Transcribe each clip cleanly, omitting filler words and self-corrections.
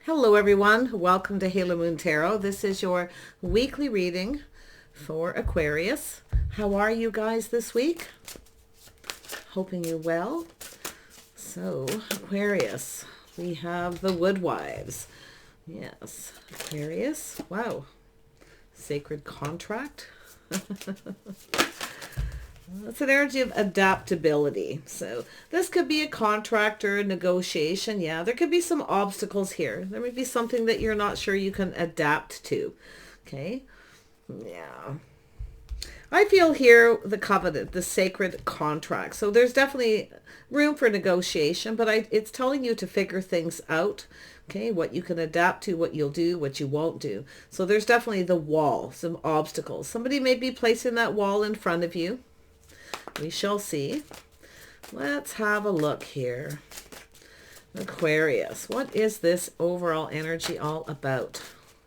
Hello everyone, welcome to Halo Moon Tarot. This is your weekly reading for Aquarius. How are you guys this week? Hoping you're well. So, Aquarius, we have the Woodwives. Yes, Aquarius. Wow. Sacred contract. It's an energy of adaptability. So this could be a contract or a negotiation. Yeah, there could be some obstacles here. There may be something that you're not sure you can adapt to. Okay. Yeah. I feel here the covenant, the sacred contract. So there's definitely room for negotiation, but it's telling you to figure things out. Okay, what you can adapt to, what you'll do, what you won't do. So there's definitely the wall, some obstacles. Somebody may be placing that wall in front of you. We shall see. Let's have a look here. Aquarius, what is this overall energy all about?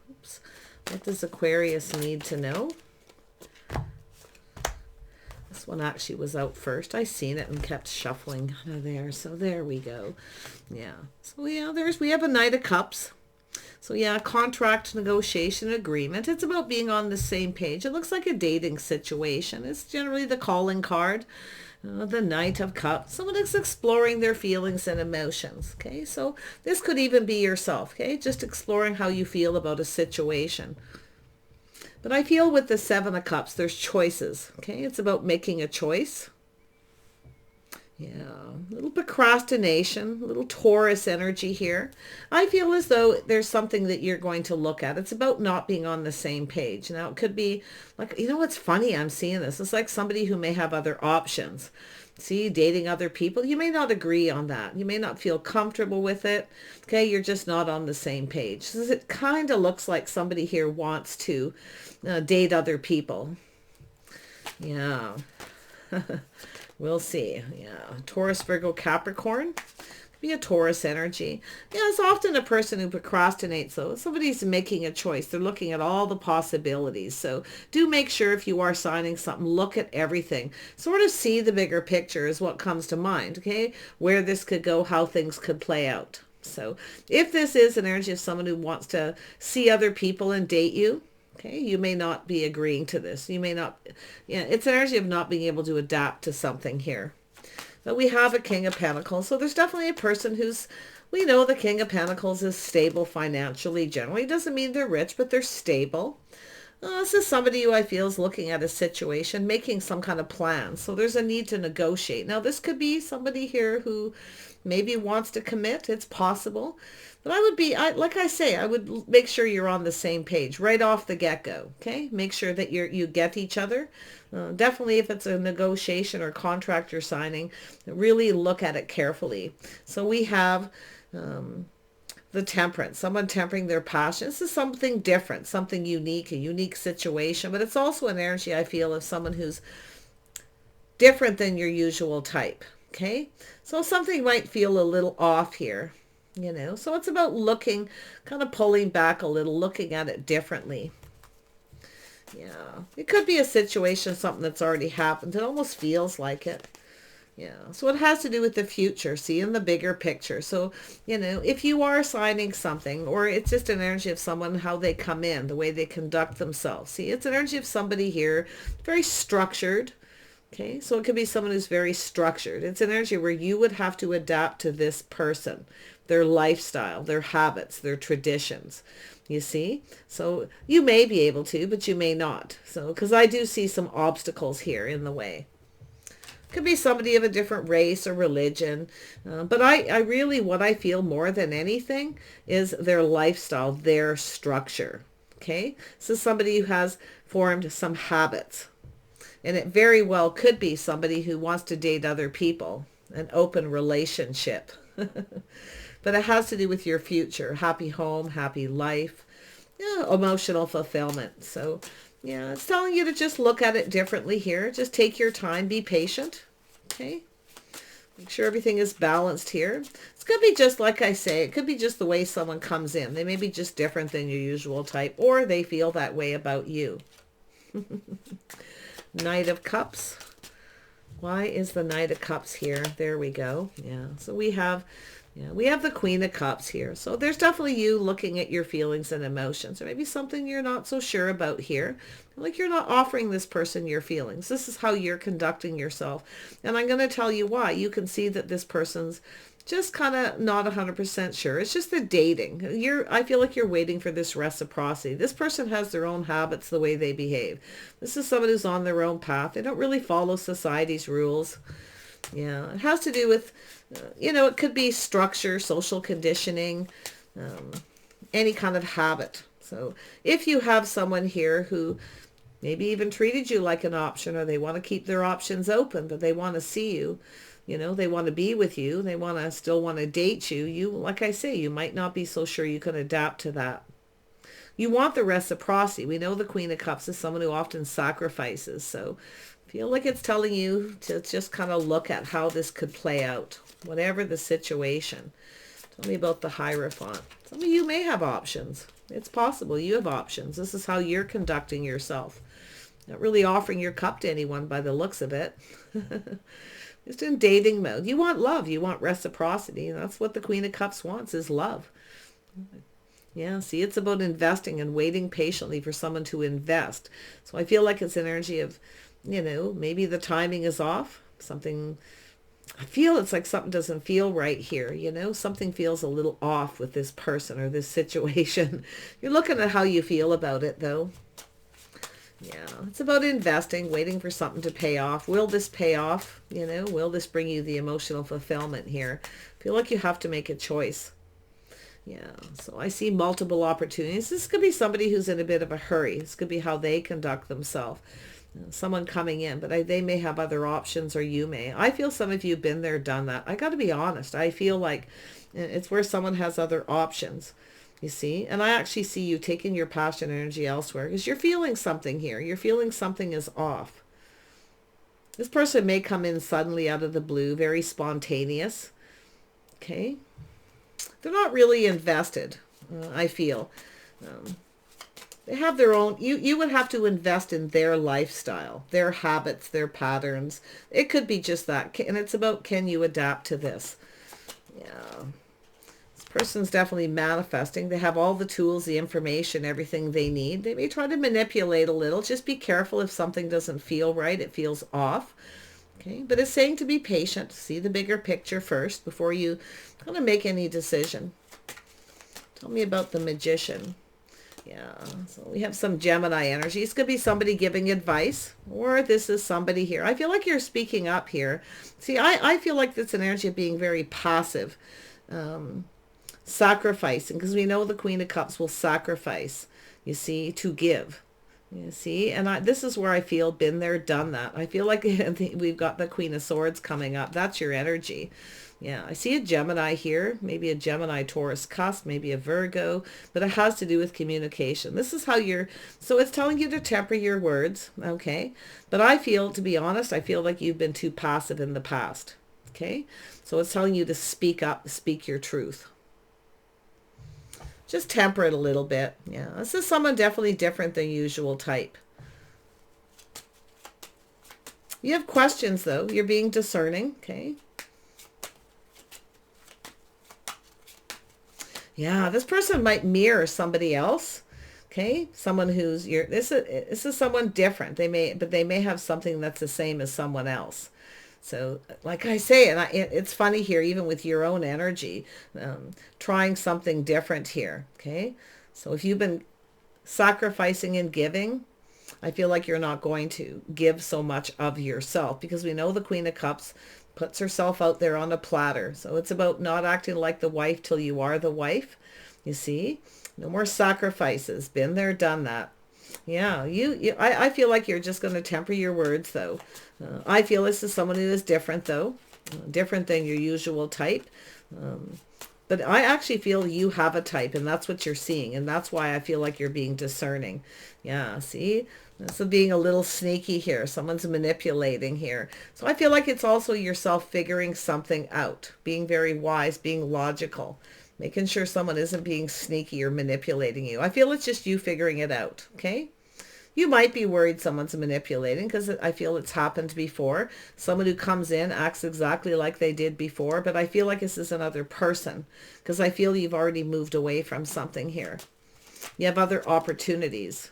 Oops. What does Aquarius need to know? This one actually was out first. I seen it and kept shuffling out of there. So there we go. Yeah. So yeah, we have a Knight of Cups. So yeah, contract, negotiation, agreement. It's about being on the same page. It looks like a dating situation. It's generally the calling card, the Knight of Cups. Someone is exploring their feelings and emotions. Okay, so this could even be yourself. Okay, just exploring how you feel about a situation. But I feel with the Seven of Cups, there's choices. Okay, it's about making a choice. Yeah, a little procrastination, a little Taurus energy here. I feel as though there's something that you're going to look at. It's about not being on the same page. Now, it could be like, you know what's funny? I'm seeing this. It's like somebody who may have other options. See, dating other people. You may not agree on that. You may not feel comfortable with it. Okay, you're just not on the same page. So it kind of looks like somebody here wants to date other people. Yeah. We'll see. Yeah. Taurus, Virgo, Capricorn. Could be a Taurus energy. Yeah, it's often a person who procrastinates, though. Somebody's making a choice. They're looking at all the possibilities. So do make sure if you are signing something, look at everything. Sort of see the bigger picture is what comes to mind, okay? Where this could go, how things could play out. So if this is an energy of someone who wants to see other people and date you, okay, you may not be agreeing to this. You may not, yeah, it's an energy of not being able to adapt to something here. But we have a King of Pentacles. So there's definitely a person who's, we know the King of Pentacles is stable financially generally. Doesn't mean they're rich, but they're stable. This is somebody who I feel is looking at a situation, making some kind of plan. So there's a need to negotiate. Now, this could be somebody here who maybe wants to commit. It's possible. But I would be, like I say, I would make sure you're on the same page right off the get-go, okay? Make sure that you get each other. Definitely if it's a negotiation or contract you're signing, really look at it carefully. So we have the Temperance, someone tempering their passion. This is something different, something unique, a unique situation, but it's also an energy, I feel, of someone who's different than your usual type, okay? So something might feel a little off here. You know, so it's about looking, kind of pulling back a little, looking at it differently. Yeah, it could be a situation, something that's already happened. It almost feels like it. Yeah, so it has to do with the future, see, in the bigger picture. So, you know, if you are signing something, or it's just an energy of someone, how they come in, the way they conduct themselves. See, it's an energy of somebody here, very structured. Okay, so it could be someone who's very structured. It's an energy where you would have to adapt to this person, their lifestyle, their habits, their traditions. You see? So you may be able to, but you may not. So, because I do see some obstacles here in the way. Could be somebody of a different race or religion. But I really, what I feel more than anything is their lifestyle, their structure. Okay, so somebody who has formed some habits. And it very well could be somebody who wants to date other people, an open relationship. But it has to do with your future, happy home, happy life, yeah, emotional fulfillment. So, yeah, it's telling you to just look at it differently here. Just take your time, be patient, okay? Make sure everything is balanced here. It could be just, like I say, it could be just the way someone comes in. They may be just different than your usual type, or they feel that way about you. Knight of Cups. Why is the Knight of Cups here? There we go. Yeah. So we have Yeah, we have the Queen of Cups here. So there's definitely you looking at your feelings and emotions, or maybe something you're not so sure about here. Like you're not offering this person your feelings. This is how you're conducting yourself. And I'm going to tell you why. You can see that this person's just kind of not 100% sure. It's just the dating. I feel like you're waiting for this reciprocity. This person has their own habits, the way they behave. This is someone who's on their own path. They don't really follow society's rules. Yeah, it has to do with, it could be structure, social conditioning, any kind of habit. So if you have someone here who maybe even treated you like an option, or they want to keep their options open, but they want to see you, they want to be with you, they still want to date you, like I say, you might not be so sure you can adapt to that. You want the reciprocity. We know the Queen of Cups is someone who often sacrifices. So I feel like it's telling you to just kind of look at how this could play out, whatever the situation. Tell me about the Hierophant. Some of you may have options. It's possible you have options. This is how you're conducting yourself. Not really offering your cup to anyone by the looks of it. Just in dating mode. You want love. You want reciprocity. And that's what the Queen of Cups wants, is love. Yeah, see, it's about investing and waiting patiently for someone to invest. So I feel like it's an energy of, maybe the timing is off. I feel it's like something doesn't feel right here. Something feels a little off with this person or this situation. You're looking at how you feel about it, though. Yeah, it's about investing, waiting for something to pay off. Will this pay off? Will this bring you the emotional fulfillment here? I feel like you have to make a choice. Yeah, so I see multiple opportunities. This could be somebody who's in a bit of a hurry. This could be how they conduct themselves. Someone coming in, but they may have other options, or you may. I feel some of you have been there, done that. I got to be honest. I feel like it's where someone has other options, you see. And I actually see you taking your passion energy elsewhere because you're feeling something here. You're feeling something is off. This person may come in suddenly out of the blue, very spontaneous. Okay. They're not really invested, I feel. They have their own, you would have to invest in their lifestyle, their habits, their patterns. It could be just that. And it's about, can you adapt to this? Yeah. This person's definitely manifesting. They have all the tools, the information, everything they need. They may try to manipulate a little. Just be careful if something doesn't feel right. It feels off. Okay. But it's saying to be patient. See the bigger picture first before you kind of make any decision. Tell me about the Magician. Yeah, so we have some Gemini energy. This could be somebody giving advice, or this is somebody here. I feel like you're speaking up here. See, I feel like that's an energy of being very passive, sacrificing, because we know the Queen of Cups will sacrifice, you see, to give. You see, and this is where I feel been there, done that. I feel like we've got the Queen of Swords coming up. That's your energy. Yeah, I see a Gemini here, maybe a Gemini Taurus cusp, maybe a Virgo, but it has to do with communication. This is how so it's telling you to temper your words, okay? But I feel, to be honest, I feel like you've been too passive in the past, okay? So it's telling you to speak up, speak your truth. Just temper it a little bit. Yeah, this is someone definitely different than usual type. You have questions, though. You're being discerning, okay? Yeah, this person might mirror somebody else. Okay, someone who's this is someone different. They may have something that's the same as someone else. So, like I say, and it's funny here, even with your own energy, trying something different here. Okay, so if you've been sacrificing and giving, I feel like you're not going to give so much of yourself, because we know the Queen of Cups puts herself out there on a platter. So it's about not acting like the wife till you are the wife. You see, no more sacrifices. Been there, done that. Yeah, I feel like you're just going to temper your words, though. I feel this is someone who is different, though, different than your usual type. But I actually feel you have a type, and that's what you're seeing, and that's why I feel like you're being discerning. Yeah, see? This is being a little sneaky here. Someone's manipulating here. So I feel like it's also yourself figuring something out, being very wise, being logical, making sure someone isn't being sneaky or manipulating you. I feel it's just you figuring it out, okay? You might be worried someone's manipulating, because I feel it's happened before. Someone who comes in acts exactly like they did before, but I feel like this is another person, because I feel you've already moved away from something here. You have other opportunities.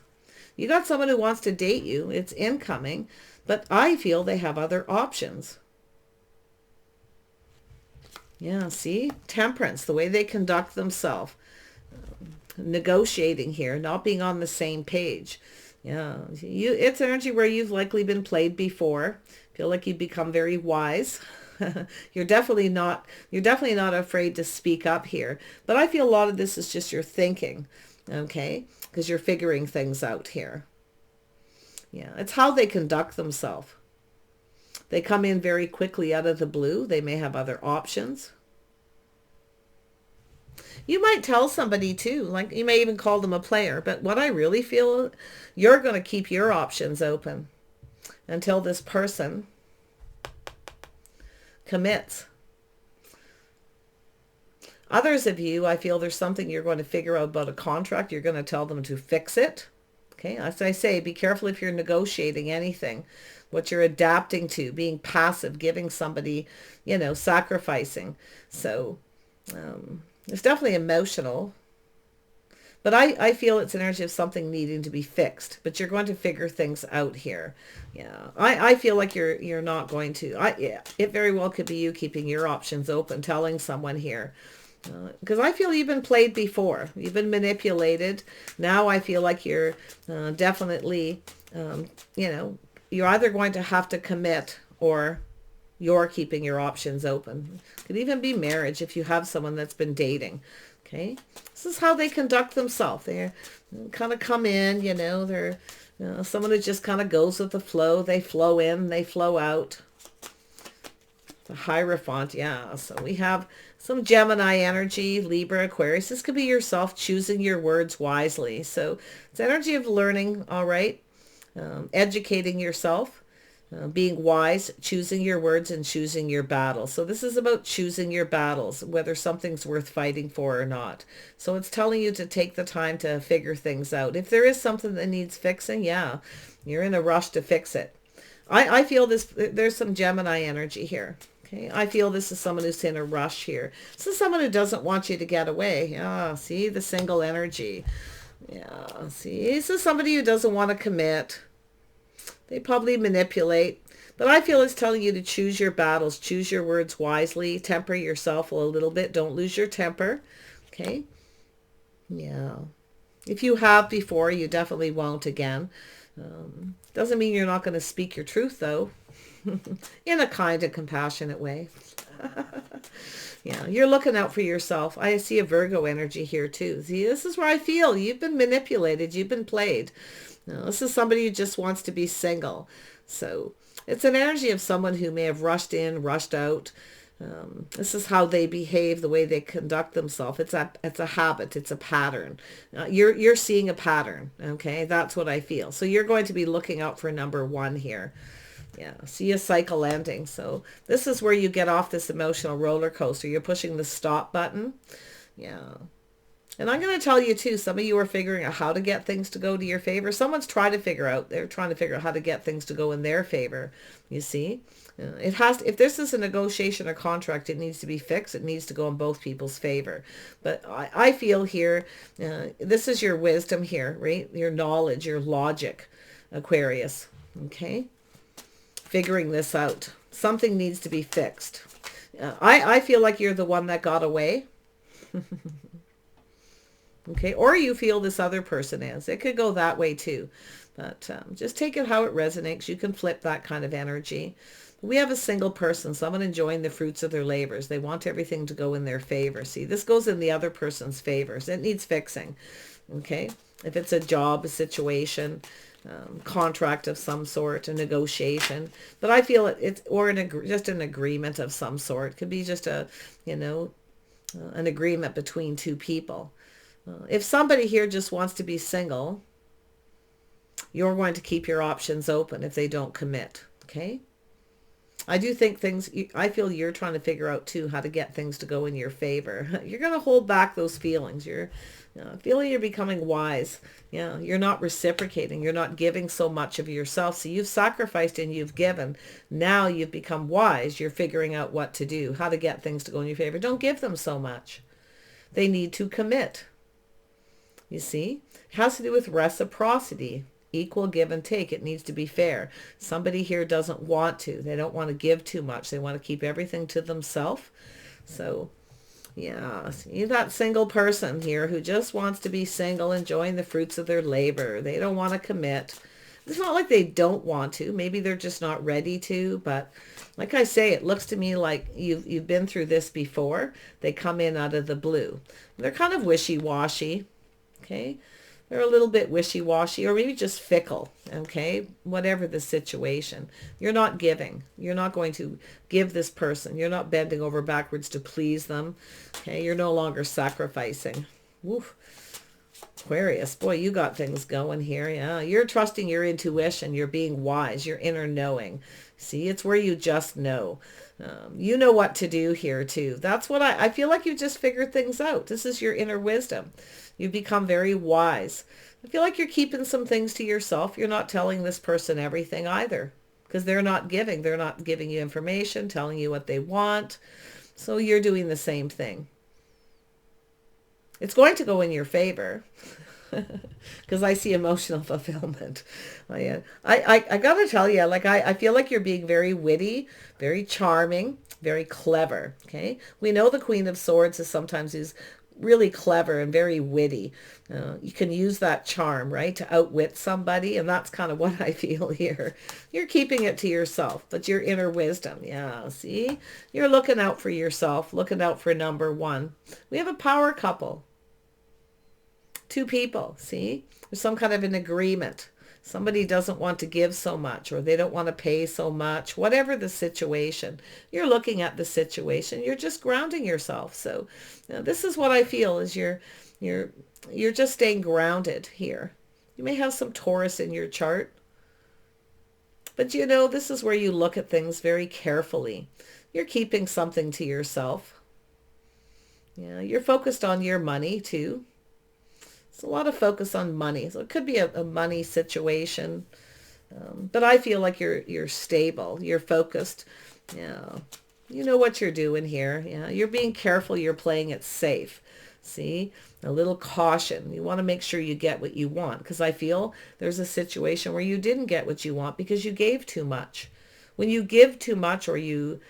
You got someone who wants to date you. It's incoming, but I feel they have other options. Yeah, see? Temperance, the way they conduct themselves. Negotiating here, not being on the same page. Yeah, it's energy where you've likely been played before. Feel like you've become very wise. You're definitely not afraid to speak up here. But I feel a lot of this is just your thinking, okay? Because you're figuring things out here. Yeah, it's how they conduct themselves. They come in very quickly out of the blue. They may have other options. You might tell somebody too, like you may even call them a player, but what I really feel, you're going to keep your options open until this person commits. Others of you, I feel there's something you're going to figure out about a contract. You're going to tell them to fix it. Okay, as I say, be careful if you're negotiating anything, what you're adapting to, being passive, giving somebody, sacrificing. So, it's definitely emotional, but I feel it's an energy of something needing to be fixed, but you're going to figure things out here. Yeah, I feel like you're not going to. Yeah, it very well could be you keeping your options open, telling someone here. Because I feel you've been played before. You've been manipulated. Now I feel like you're definitely, you're either going to have to commit or you're keeping your options open. It could even be marriage if you have someone that's been dating. Okay, this is how they conduct themselves. They kind of come in, they're someone who just kind of goes with the flow. They flow in, they flow out. The Hierophant, yeah. So we have some Gemini energy, Libra, Aquarius. This could be yourself choosing your words wisely. So it's energy of learning, all right, educating yourself. Being wise, choosing your words and choosing your battles. So this is about choosing your battles, whether something's worth fighting for or not. So it's telling you to take the time to figure things out. If there is something that needs fixing, yeah, you're in a rush to fix it. I feel there's some Gemini energy here. Okay, I feel this is someone who's in a rush here. This is someone who doesn't want you to get away. Yeah, see the single energy. Yeah, see, this is somebody who doesn't want to commit. They probably manipulate, but I feel it's telling you to choose your battles, choose your words wisely, temper yourself a little bit. Don't lose your temper. Okay. Yeah. If you have before, you definitely won't again. Doesn't mean you're not going to speak your truth though, in a kind and compassionate way. Yeah, you're looking out for yourself. I see a Virgo energy here too. See, this is where I feel you've been manipulated. You've been played. No, this is somebody who just wants to be single. So it's an energy of someone who may have rushed in, rushed out. This is how they behave, the way they conduct themselves. It's a habit. It's a pattern. You're seeing a pattern. Okay, that's what I feel. So you're going to be looking out for number one here. Yeah, see a cycle ending. So this is where you get off this emotional roller coaster. You're pushing the stop button. Yeah. And I'm going to tell you too, some of you are figuring out how to get things to go to your favor. Someone's trying to figure out, they're trying to figure out how to get things to go in their favor. You see, it has to, if this is a negotiation or contract, it needs to be fixed. It needs to go in both people's favor. But I feel here, this is your wisdom here, right? Your knowledge, your logic, Aquarius. Okay. Figuring this out. Something needs to be fixed. I feel like you're the one that got away. Okay, or you feel this other person is. It could go that way too. But just take it how it resonates. You can flip that kind of energy. We have a single person, someone enjoying the fruits of their labors. They want everything to go in their favor. See, this goes in the other person's favors. It needs fixing. Okay, if it's a job, a situation, contract of some sort, a negotiation. But I feel it's or just an agreement of some sort. It could be just a, an agreement between two people. If somebody here just wants to be single, you're going to keep your options open if they don't commit. Okay. I do think things, I feel you're trying to figure out too how to get things to go in your favor. You're going to hold back those feelings. You're feeling you're becoming wise. Yeah, you're not reciprocating. You're not giving so much of yourself. So you've sacrificed and you've given. Now you've become wise. You're figuring out what to do, how to get things to go in your favor. Don't give them so much. They need to commit. You see? It has to do with reciprocity. Equal give and take. It needs to be fair. Somebody here doesn't want to. They don't want to give too much. They want to keep everything to themselves. So, yeah, see that single person here who just wants to be single, enjoying the fruits of their labor. They don't want to commit. It's not like they don't want to. Maybe they're just not ready to. But like I say, it looks to me like you've been through this before. They come in out of the blue. They're kind of wishy-washy. Okay. They're a little bit wishy-washy or maybe just fickle, okay? Whatever the situation. You're not giving. You're not going to give this person. You're not bending over backwards to please them, okay? You're no longer sacrificing. Woof. Aquarius, boy, you got things going here. Yeah, you're trusting your intuition. You're being wise. Your inner knowing. See, it's where you just know. You know what to do here too. That's what I feel like you just figured things out. This is your inner wisdom. You've become very wise. I feel like you're keeping some things to yourself. You're not telling this person everything either because they're not giving. They're not giving you information, telling you what they want. So you're doing the same thing. It's going to go in your favor because I see emotional fulfillment. I got to tell you, like I feel like you're being very witty, very charming, very clever. Okay. We know the Queen of Swords is sometimes really clever and very witty. You can use that charm, right, to outwit somebody. And that's kind of what I feel here. You're keeping it to yourself, but your inner wisdom. Yeah, see, you're looking out for yourself, looking out for number one. We have a power couple. Two people, see, there's some kind of an agreement. Somebody doesn't want to give so much or they don't want to pay so much, whatever the situation. You're looking at the situation. You're just grounding yourself. So this is what I feel is you're just staying grounded here. You may have some Taurus in your chart, but you know, this is where you look at things very carefully. You're keeping something to yourself. Yeah, you're focused on your money too. It's a lot of focus on money. So it could be a money situation. But I feel like you're stable. You're focused. Yeah. You know what you're doing here. Yeah. You're being careful. You're playing it safe. See? A little caution. You want to make sure you get what you want. Because I feel there's a situation where you didn't get what you want because you gave too much. When you give too much or you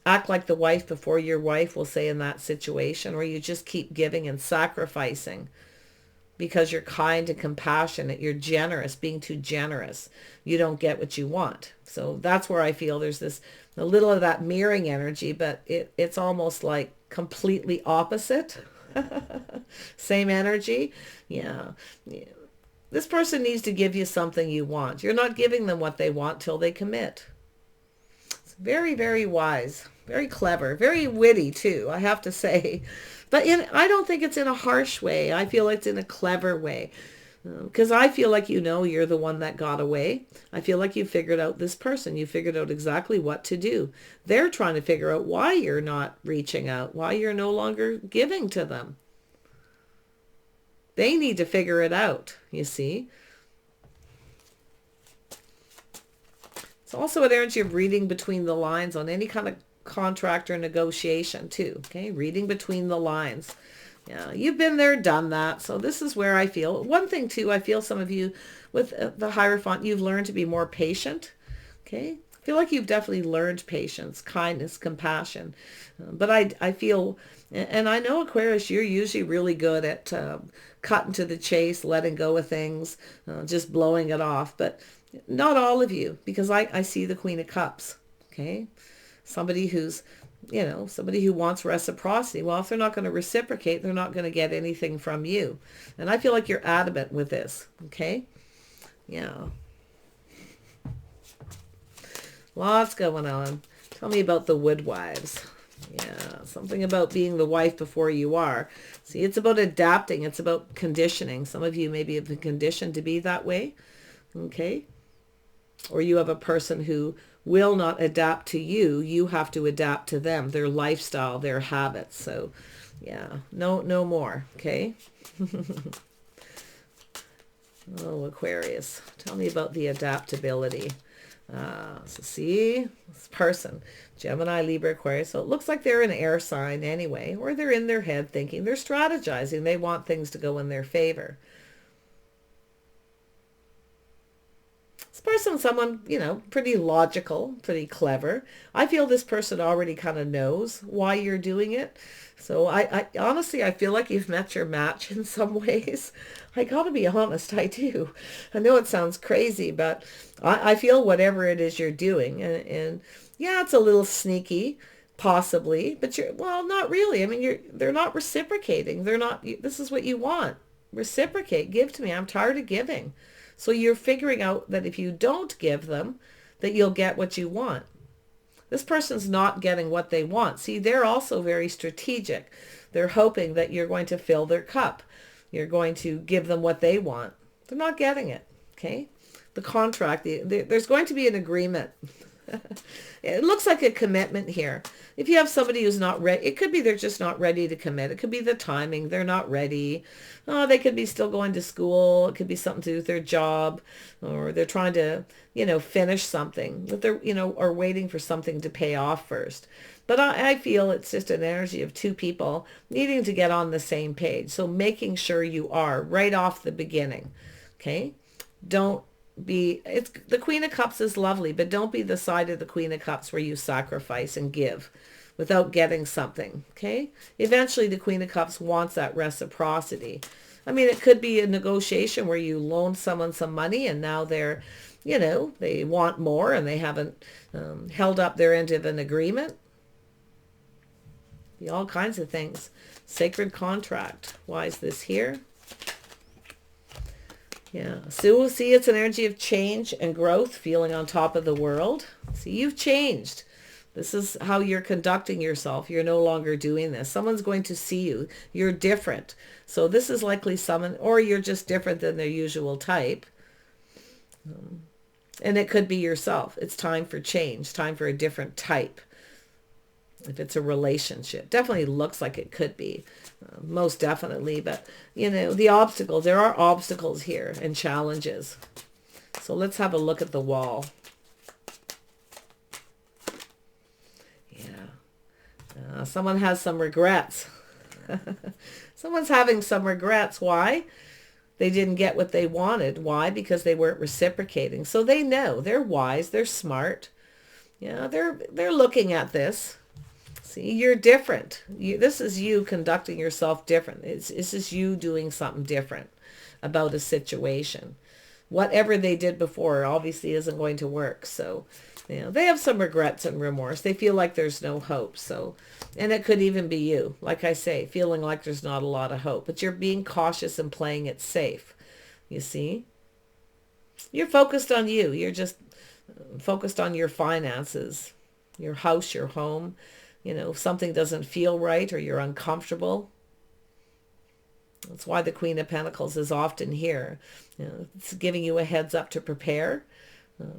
act like the wife before your wife, will say in that situation, or you just keep giving and sacrificing, because you're kind and compassionate, you're generous, being too generous, you don't get what you want. So that's where I feel there's a little of that mirroring energy, but it's almost like completely opposite. Same energy. Yeah. This person needs to give you something you want. You're not giving them what they want till they commit. It's very, very wise, very clever, very witty too, I have to say. But I don't think it's in a harsh way. I feel it's in a clever way. Because I feel like you're the one that got away. I feel like you figured out this person. You figured out exactly what to do. They're trying to figure out why you're not reaching out, why you're no longer giving to them. They need to figure it out, you see. It's also an energy of reading between the lines on any kind of contract or negotiation too. Okay, reading between the lines. Yeah, you've been there, done that. So this is where I feel one thing too. I feel some of you with the Hierophant, you've learned to be more patient. Okay, I feel like you've definitely learned patience, kindness, compassion. But I feel, and I know Aquarius, you're usually really good at cutting to the chase, letting go of things, just blowing it off. But not all of you, because I see the Queen of Cups. Okay. Somebody who's, somebody who wants reciprocity. Well, if they're not going to reciprocate, they're not going to get anything from you. And I feel like you're adamant with this. Okay. Yeah. Lots going on. Tell me about the Woodwives. Yeah. Something about being the wife before you are. See, it's about adapting. It's about conditioning. Some of you maybe have been conditioned to be that way. Okay. Or you have a person who will not adapt to you. You have to adapt to them, their lifestyle, their habits. So yeah, no more. Okay. Oh, Aquarius, tell me about the adaptability. So see, this person, Gemini, Libra, Aquarius. So it looks like they're an air sign anyway, or they're in their head thinking, they're strategizing. They want things to go in their favor. This person, someone, you know, pretty logical, pretty clever. I feel this person already kind of knows why you're doing it. So I honestly, I feel like you've met your match in some ways. I gotta be honest, I do. I know it sounds crazy, but I feel whatever it is you're doing, and yeah, it's a little sneaky, possibly, but well, not really. I mean, they're not reciprocating. They're not, this is what you want. Reciprocate, give to me. I'm tired of giving. So you're figuring out that if you don't give them, that you'll get what you want. This person's not getting what they want. See, they're also very strategic. They're hoping that you're going to fill their cup. You're going to give them what they want. They're not getting it. Okay. The contract, there's going to be an agreement. It looks like a commitment here. If you have somebody who's not ready, it could be they're just not ready to commit. It could be the timing. They're not ready. Oh, they could be still going to school. It could be something to do with their job, or they're trying to, you know, finish something, but they're, you know, are waiting for something to pay off first. But I feel it's just an energy of two people needing to get on the same page. So making sure you are right off the beginning. Okay. Don't be, it's, the Queen of Cups is lovely, but don't be the side of the Queen of Cups where you sacrifice and give without getting something. Okay. Eventually the Queen of Cups wants that reciprocity. I mean, it could be a negotiation where you loan someone some money and now they're, you know, they want more and they haven't held up their end of an agreement. Be all kinds of things. Sacred contract. Why is this here? Yeah. So we'll see, it's an energy of change and growth, feeling on top of the world. See, you've changed. This is how you're conducting yourself. You're no longer doing this. Someone's going to see you. You're different. So this is likely someone, or you're just different than their usual type. And it could be yourself. It's time for change, time for a different type. If it's a relationship, definitely looks like it could be, most definitely. But, you know, the obstacles, there are obstacles here and challenges. So let's have a look at the wall. Yeah. Someone has some regrets. Someone's having some regrets. Why? They didn't get what they wanted. Why? Because they weren't reciprocating. So they know. They're wise. They're smart. Yeah, they're looking at this. See, you're different. This is you conducting yourself different. This is you doing something different about a situation. Whatever they did before obviously isn't going to work. So, you know, they have some regrets and remorse. They feel like there's no hope. So, and it could even be you, like I say, feeling like there's not a lot of hope. But you're being cautious and playing it safe. You see? You're focused on you. You're just focused on your finances, your house, your home. You know, if something doesn't feel right or you're uncomfortable. That's why the Queen of Pentacles is often here. You know, it's giving you a heads up to prepare,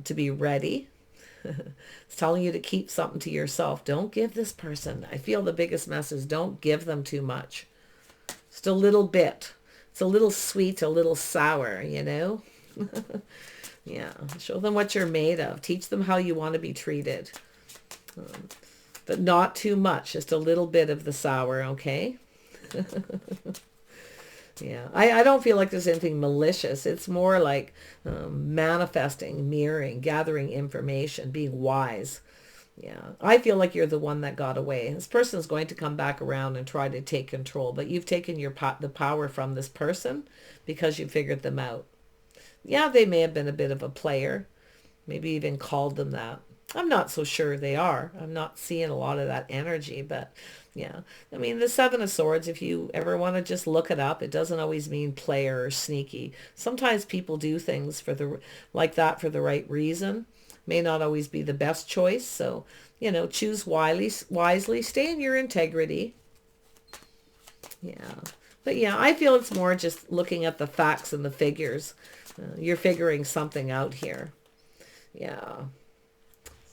to be ready. It's telling you to keep something to yourself. Don't give this person. I feel the biggest message, don't give them too much. Just a little bit. It's a little sweet, a little sour, you know. Yeah, show them what you're made of. Teach them how you want to be treated. But not too much, just a little bit of the sour, okay? Yeah, I don't feel like there's anything malicious. It's more like manifesting, mirroring, gathering information, being wise. Yeah, I feel like you're the one that got away. This person's going to come back around and try to take control, but you've taken the power from this person because you figured them out. Yeah, they may have been a bit of a player, maybe even called them that. I'm not so sure they are. I'm not seeing a lot of that energy, but yeah. I mean, the Seven of Swords, if you ever want to just look it up, it doesn't always mean player or sneaky. Sometimes people do things like that for the right reason. May not always be the best choice. So, you know, choose wisely, stay in your integrity. Yeah. But yeah, I feel it's more just looking at the facts and the figures. You're figuring something out here. Yeah.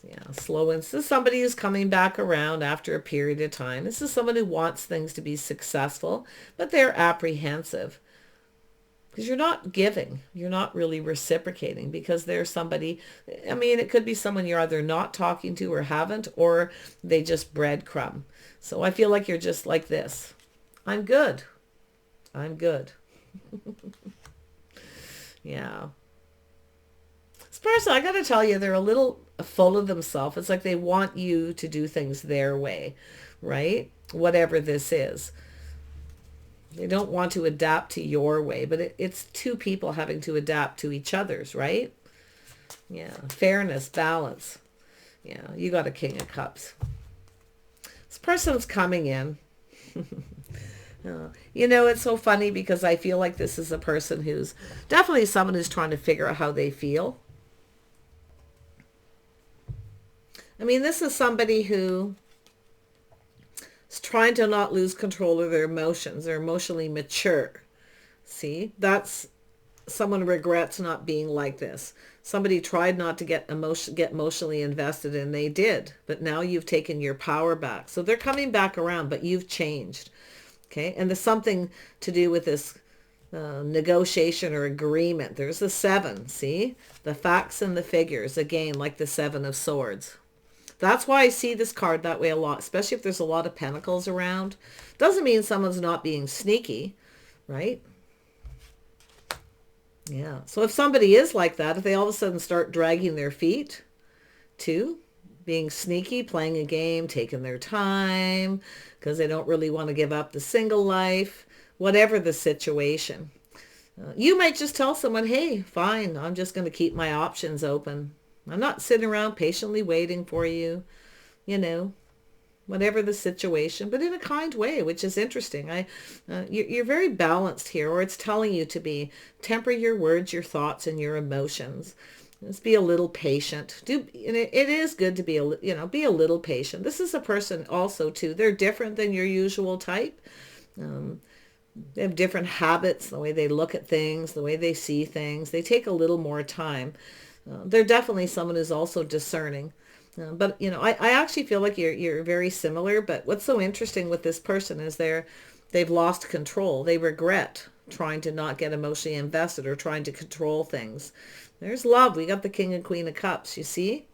Yeah, slow. And this is somebody who's coming back around after a period of time. This is someone who wants things to be successful, but they're apprehensive. Because you're not giving. You're not really reciprocating because there's somebody, I mean, it could be someone you're either not talking to or haven't, or they just breadcrumb. So I feel like you're just like this. I'm good. I'm good. Yeah. This person, I got to tell you, they're a little full of themselves. It's like they want you to do things their way, right? Whatever this is. They don't want to adapt to your way, but it's two people having to adapt to each other's, right? Yeah. Fairness, balance. Yeah. You got a King of Cups. This person's coming in. You know, it's so funny because I feel like this is a person who's definitely someone who's trying to figure out how they feel. I mean, this is somebody who is trying to not lose control of their emotions. They're emotionally mature. See, that's someone regrets not being like this. Somebody tried not to get emotionally invested, and they did. But now you've taken your power back. So they're coming back around, but you've changed. Okay, and there's something to do with this negotiation or agreement. There's the 7, see? The facts and the figures, again, like the 7 of Swords. That's why I see this card that way a lot, especially if there's a lot of pentacles around. Doesn't mean someone's not being sneaky, right? Yeah, so if somebody is like that, if they all of a sudden start dragging their feet too, being sneaky, playing a game, taking their time because they don't really want to give up the single life, whatever the situation. You might just tell someone, hey, fine, I'm just going to keep my options open. I'm not sitting around patiently waiting for you, you know, whatever the situation, but in a kind way, which is interesting. You're very balanced here, or it's telling you to be. Temper your words, your thoughts, and your emotions. Let's be a little patient. And it is good to be be a little patient. This is a person also too. They're different than your usual type. They have different habits, the way they look at things, the way they see things. They take a little more time. They're definitely someone who's also discerning. But I actually feel like you're very similar. But what's so interesting with this person is they've lost control. They regret trying to not get emotionally invested or trying to control things. There's love. We got the King and Queen of Cups, you see?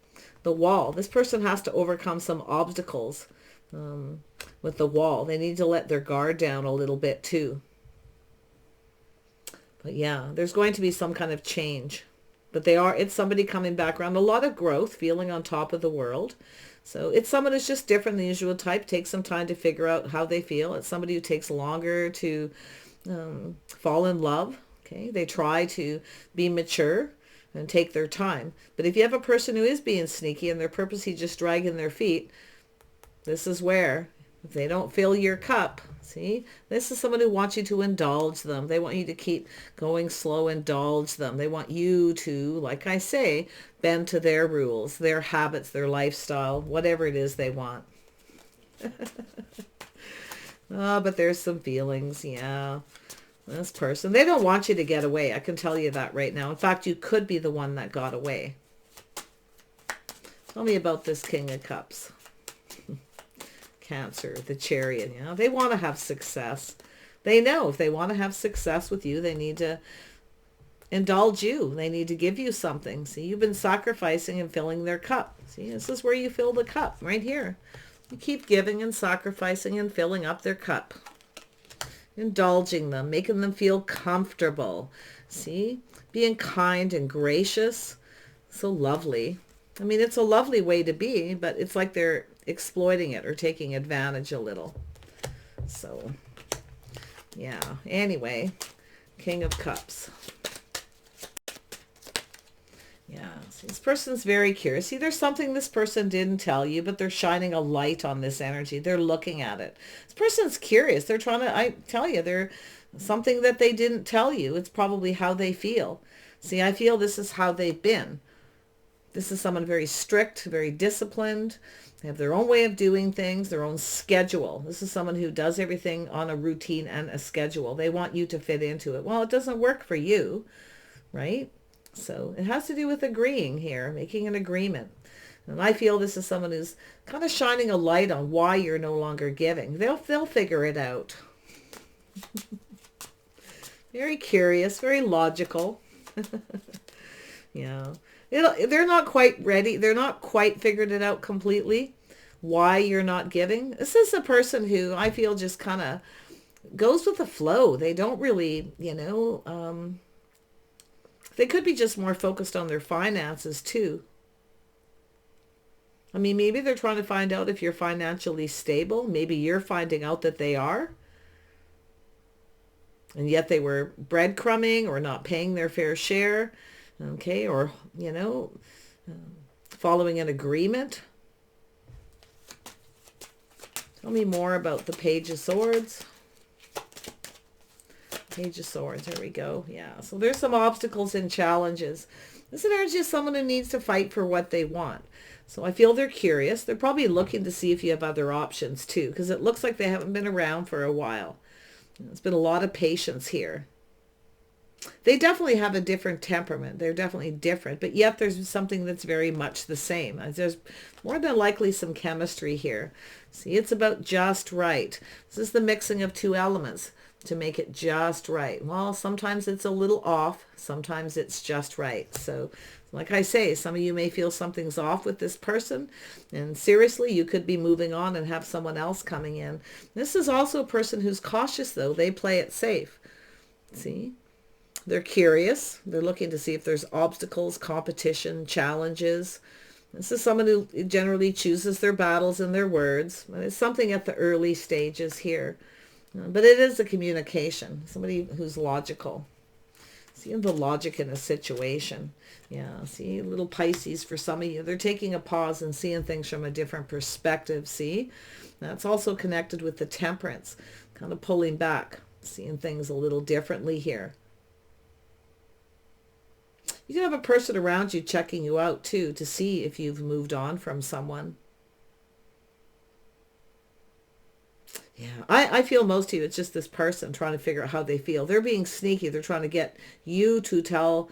The Wall. This person has to overcome some obstacles with the Wall. They need to let their guard down a little bit too. But yeah, there's going to be some kind of change. But it's somebody coming back around. A lot of growth, feeling on top of the world. So it's someone who's just different than the usual type. Takes some time to figure out how they feel. It's somebody who takes longer to fall in love. Okay, they try to be mature and take their time. But if you have a person who is being sneaky and they're purposely just dragging their feet, this is where, if they don't fill your cup, see, this is someone who wants you to indulge them. They want you to keep going slow, indulge them. They want you to, like I say, bend to their rules, their habits, their lifestyle, whatever it is they want. Oh, but there's some feelings, yeah. This person, they don't want you to get away. I can tell you that right now. In fact, you could be the one that got away. Tell me about this King of Cups. Cancer, the Chariot. They want to have success. They know if they want to have success with you, they need to indulge you. They need to give you something. See, you've been sacrificing and filling their cup. See, this is where you fill the cup, right here. You keep giving and sacrificing and filling up their cup. Indulging them, making them feel comfortable. See, being kind and gracious. So lovely. I mean, it's a lovely way to be, but it's like they're exploiting it or taking advantage a little. So, yeah. Anyway, King of Cups. Yeah, see, this person's very curious. See, there's something this person didn't tell you, but they're shining a light on this energy. They're looking at it. This person's curious. They're trying to, I tell you, they're something that they didn't tell you. It's probably how they feel. See, I feel this is how they've been. This is someone very strict, very disciplined. They have their own way of doing things, their own schedule. This is someone who does everything on a routine and a schedule. They want you to fit into it. Well, it doesn't work for you, right? So it has to do with agreeing here, making an agreement. And I feel this is someone who's kind of shining a light on why you're no longer giving. They'll figure it out. Very curious, very logical. Yeah. They're not quite ready. They're not quite figured it out completely why you're not giving. This is a person who I feel just kind of goes with the flow. They don't really, they could be just more focused on their finances too. I mean, maybe they're trying to find out if you're financially stable. Maybe you're finding out that they are. And yet they were breadcrumbing or not paying their fair share. Okay, or, following an agreement. Tell me more about the Page of Swords. Page of Swords, there we go. Yeah, so there's some obstacles and challenges. This energy is someone who needs to fight for what they want. So I feel they're curious. They're probably looking to see if you have other options too, because it looks like they haven't been around for a while. It's been a lot of patience here. They definitely have a different temperament. They're definitely different, but yet there's something that's very much the same. There's more than likely some chemistry here. See, it's about just right. This is the mixing of two elements to make it just right. Well, sometimes it's a little off. Sometimes it's just right. So like I say, some of you may feel something's off with this person. And seriously, you could be moving on and have someone else coming in. This is also a person who's cautious, though. They play it safe. See? They're curious. They're looking to see if there's obstacles, competition, challenges. This is someone who generally chooses their battles and their words. It's something at the early stages here. But it is a communication. Somebody who's logical. See the logic in a situation. Yeah, see, little Pisces for some of you. They're taking a pause and seeing things from a different perspective, see? That's also connected with the Temperance. Kind of pulling back, seeing things a little differently here. You can have a person around you checking you out too to see if you've moved on from someone. Yeah, I feel most of you, it's just this person trying to figure out how they feel. They're being sneaky. They're trying to get you to tell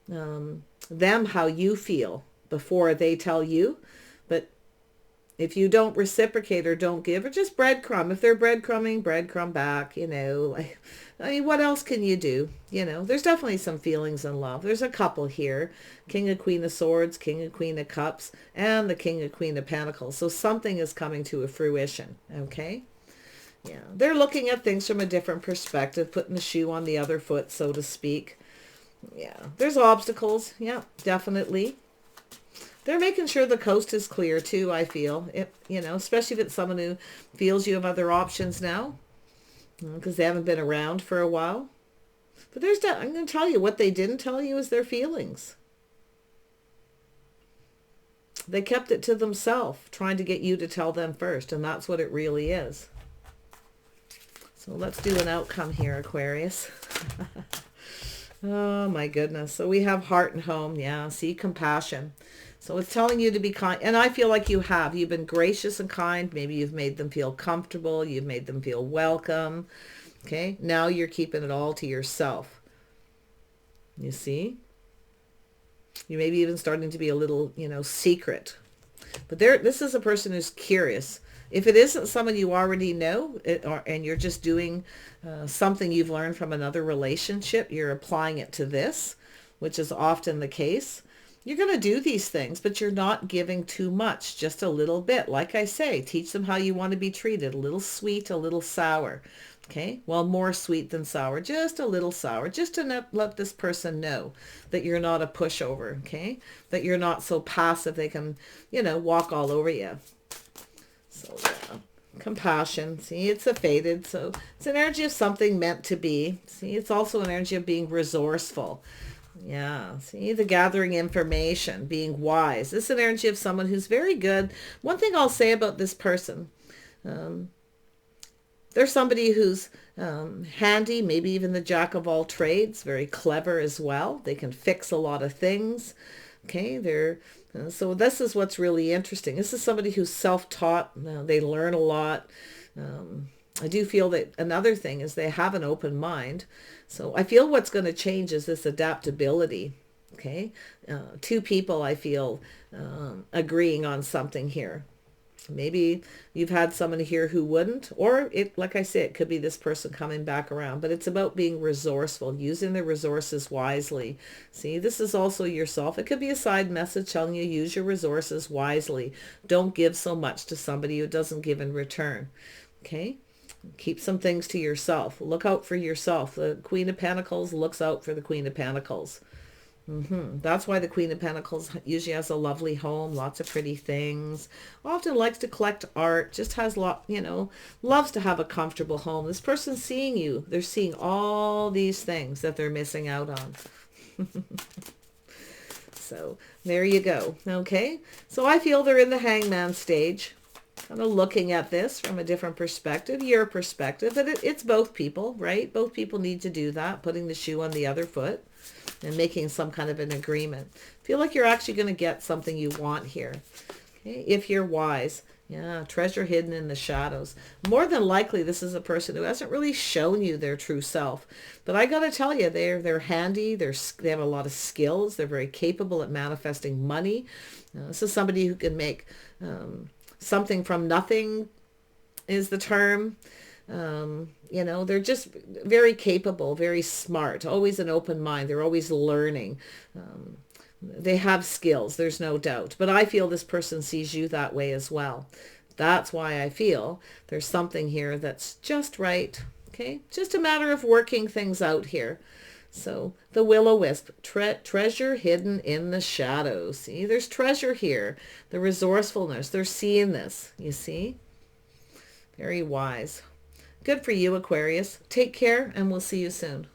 them how you feel before they tell you. But if you don't reciprocate or don't give, or just breadcrumb. If they're breadcrumbing, breadcrumb back, I mean, what else can you do? There's definitely some feelings in love. There's a couple here. King and Queen of Swords, King and Queen of Cups, and the King and Queen of Pentacles. So something is coming to a fruition, okay? Yeah, they're looking at things from a different perspective, putting the shoe on the other foot, so to speak. Yeah, there's obstacles. Yeah, definitely. They're making sure the coast is clear too, I feel. Especially if it's someone who feels you have other options now, because they haven't been around for a while. But I'm going to tell you, what they didn't tell you is their feelings. They kept it to themselves, trying to get you to tell them first, and that's what it really is. So let's do an outcome here, Aquarius. Oh my goodness. So we have heart and home. Yeah, see, compassion. So it's telling you to be kind. And I feel like you have. You've been gracious and kind. Maybe you've made them feel comfortable. You've made them feel welcome. Okay, now you're keeping it all to yourself. You see? You may be even starting to be a little, secret. But this is a person who's curious. If it isn't someone you already know, and you're just doing something you've learned from another relationship, you're applying it to this, which is often the case. You're going to do these things, but you're not giving too much, just a little bit. Like I say, teach them how you want to be treated. A little sweet, a little sour. Okay, well, more sweet than sour, just a little sour, just to let this person know that you're not a pushover, okay? That you're not so passive they can, walk all over you. So yeah, compassion. See, it's a faded. So it's an energy of something meant to be. See, it's also an energy of being resourceful. Yeah, see, the gathering information, being wise. This is an energy of someone who's very good. One thing I'll say about this person, there's somebody who's handy, maybe even the jack of all trades, very clever as well. They can fix a lot of things. Okay, so this is what's really interesting. This is somebody who's self-taught. They learn a lot. I do feel that another thing is they have an open mind. So I feel what's going to change is this adaptability. Okay. Two people, I feel, agreeing on something here. Maybe you've had someone here who wouldn't, or it, like I said, it could be this person coming back around, but it's about being resourceful, using the resources wisely. See, this is also yourself. It could be a side message telling you use your resources wisely. Don't give so much to somebody who doesn't give in return. Okay. Keep some things to yourself. Look out for yourself. The Queen of Pentacles looks out for the Queen of Pentacles. That's why the Queen of Pentacles usually has a lovely home, lots of pretty things, often likes to collect art, just has loves to have a comfortable home. This person's seeing you. They're seeing all these things that they're missing out on. So there you go. Okay. So I feel they're in the hangman stage, kind of looking at this from a different perspective, your perspective, but it's both people, right? Both people need to do that, putting the shoe on the other foot and making some kind of an agreement. Feel like you're actually going to get something you want here. Okay? If you're wise. Yeah, treasure hidden in the shadows. More than likely, this is a person who hasn't really shown you their true self. But I got to tell you, they're handy. They have a lot of skills. They're very capable at manifesting money. This is somebody who can make something from nothing is the term. They're just very capable, very smart, always an open mind. They're always learning. They have skills, there's no doubt. But I feel this person sees you that way as well. That's why I feel there's something here that's just right. Okay, just a matter of working things out here. So the will-o-wisp, treasure hidden in the shadows. See, there's treasure here. The resourcefulness, they're seeing this, you see? Very wise. Good for you, Aquarius. Take care, and we'll see you soon.